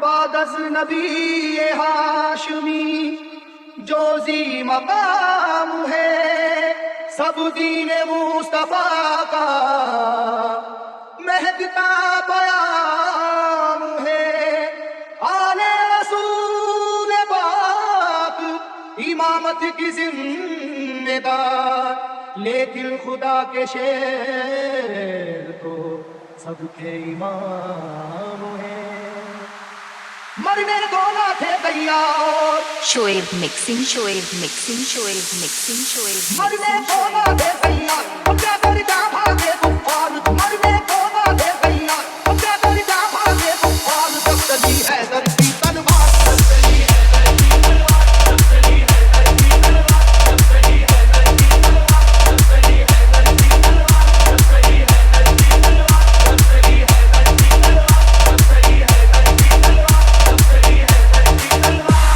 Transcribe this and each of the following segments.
بعد از نبی ہاشمی جو ذی مقام ہے، سب دین مصطفیٰ کا مہکتا پیام ہے۔ آل رسول پاک امامت کی ذمہ دار، لیکن خدا کے شیر تو سب کے امام ہے۔ مرنے کو نہ تھے تیار، Shoaib mixing, Shoaib mixing, Shoaib mixing, Shoaib مرنے کو نہ تھے تیار، وہ کیا کر جا بھاگے کفار۔ مرنے کو نہ تھے تیار، وہ کیا کر جا بھاگے کفار۔ جب چلی حیدر کی تلوار، جب چلی حیدر کی تلوار، جب چلی حیدر کی تلوار، جب چلی حیدر کی تلوار، جب چلی حیدر کی تلوار، جب چلی حیدر کی تلوار، جب چلی حیدر کی تلوار، جب چلی حیدر کی تلوار، جب چلی حیدر کی تلوار۔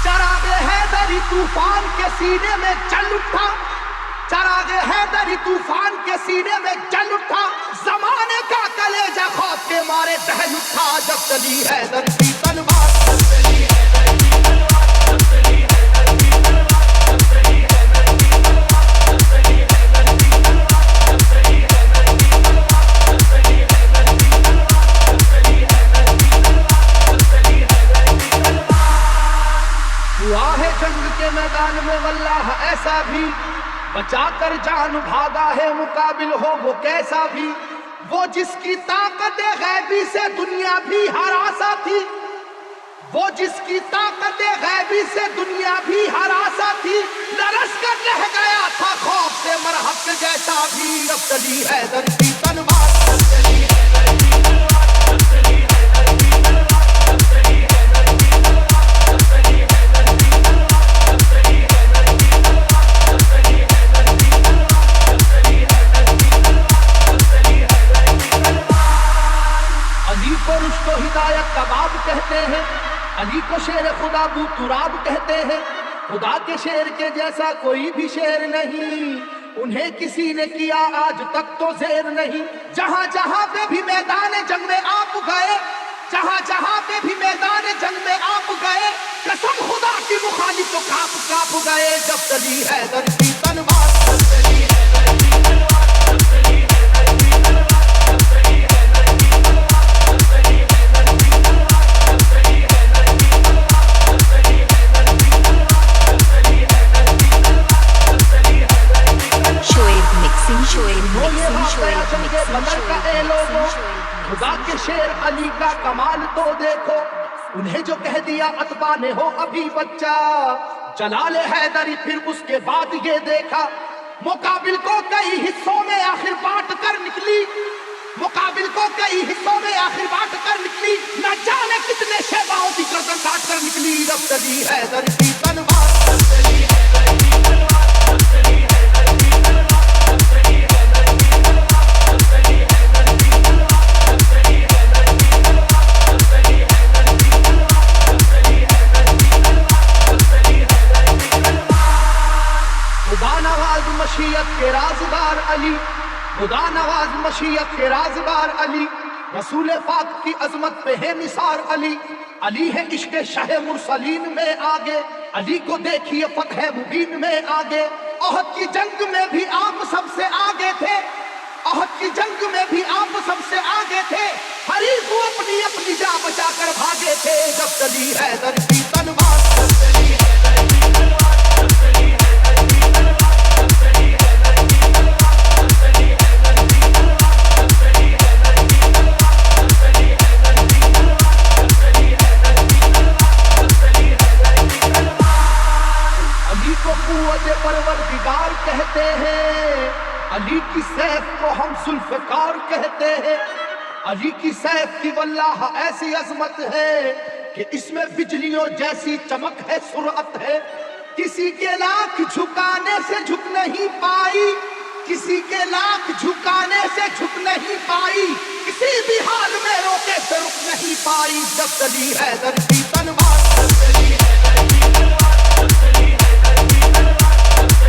چراغ حیدری طوفان کے سینے میں جل اٹھا، چراغ حیدری طوفان کے سینے میں جل اٹھا، زمانے کا کلیجہ خوف کے مارے دہل اٹھا۔ جب چلی حیدر کی تلوار، جب چلی حیدر کی تلوار، جب چلی حیدر کی تلوار، جب چلی حیدر کی تلوار، جب چلی حیدر کی تلوار، جب چلی حیدر کی تلوار، جب چلی حیدر کی تلوار، جب چلی حیدر کی تلوار، جب چلی حیدر کی تلوار۔ ہوا ہے جنگ کے میدان میں واللہ ایسا بھی، بچا کر جان بھاگا ہے مقابل ہو وہ کیسا بھی۔ وہ جس کی طاقت غیبی سے دنیا بھی ہراسا تھی، وہ جس کی طاقت غیبی سے دنیا بھی ہراسا تھی، لرز کر رہ گیا تھا خوف سے مرہق جیسا بھی۔ اب چلی حیدر کی تلوار، اب چلی حیدر کی تلوار، اب چلی حیدر کی تلوار، اب چلی حیدر کی تلوار، اب چلی حیدر کی تلوار، اب چلی حیدر کی تلوار، اب چلی حیدر کی تلوار، اب چلی حیدر کی تلوار، اب چلی حیدر کی تلوار۔ علی کو رشد و ہدایت کا باب کہتے ہیں، علی کو شیر خدا بو تراب کہتے ہیں۔ خدا کے شیر کے جیسا کوئی بھی شیر نہیں، انہیں کسی نے کیا آج تک تو زیر نہیں۔ جہاں جہاں پہ بھی میدان جنگ میں آپ گئے، جہاں جہاں پہ بھی میدان جنگ میں آپ گئے، قسم خدا کی مخالف تو کاپ کاپ گئے۔ جب چلی حیدر کی تلوار، جب چلی حیدر کی تلوار، جب چلی حیدر کی تلوار، جب چلی حیدر کی تلوار، جب چلی حیدر کی تلوار، جب چلی حیدر کی تلوار، جب چلی حیدر کی تلوار، جب چلی حیدر کی تلوار، جب چلی حیدر کی تلوار۔ شعیب مکسنگ، شعیب وہ یہ مکسنگ، واقعہ شعیب جنگ مکسنگ، بدر کا اے شعیب لوگوں، مکسنگ، شعیب خدا کے شیر علی کا کمال تو دیکھو۔ انہیں جو کہہ دیا اتباع نے ہو ابھی بچہ، جلال حیدری پھر اس کے بعد یہ دیکھا، مقابل کو کئی حصوں میں آخر بانٹ کر نکلی، مقابل کو کئی حصوں میں آخر بانٹ کر نکلی، نہ جانے کتنے شیباؤں کی گردن کاٹ کر نکلی۔ جب چلی حیدر کی تلوار، جب چلی حیدر کی تلوار، جب چلی حیدر کی تلوار، جب چلی حیدر کی تلوار، جب چلی حیدر کی تلوار، جب چلی حیدر کی تلوار، جب چلی حیدر کی تلوار، جب چلی حیدر کی تلوار، جب چلی حیدر کی تلوار۔ خدا نواز مشیت کے رازدار علی، خدا نواز مشیت کے رازدار علی، رسول پاک کی عظمت پہ ہے نثار علی۔ علی ہے عشق شہ مرسلین میں آگے، علی کو دیکھیے فتح مبین میں آگے۔ احد کی جنگ میں بھی آپ سب سے آگے تھے، احد کی جنگ میں بھی آپ سب سے آگے تھے، حریف کو اپنی اپنی جان بچا کر بھاگے تھے۔ جب چلی حیدر کی تلوار، جب چلی حیدر کی تلوار، جب چلی حیدر کی تلوار، جب چلی حیدر کی تلوار، جب چلی حیدر کی تلوار، جب چلی حیدر کی تلوار، جب چلی حیدر کی تلوار، جب چلی حیدر کی تلوار، جب چلی حیدر کی تلوار۔ علی کو قوت پروردگار کہتے ہیں، علی کی سیف کو ہم ذوالفقار کہتے ہیں۔ علی کی سیف کی واللہ ایسی عظمت ہے کہ اس میں بجلیوں جیسی چمک ہے، سرعت ہے، کسی کے لاکھ جھکانے سے جھک نہیں پائی، کسی کے لاکھ جھکانے سے جھک نہیں پائی، کسی بھی حال میں روکے سے رک نہیں پائی۔ جب چلی حیدر کی تلوار، جب چلی حیدر کی تلوار، جب چلی حیدر کی تلوار، جب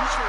mixing,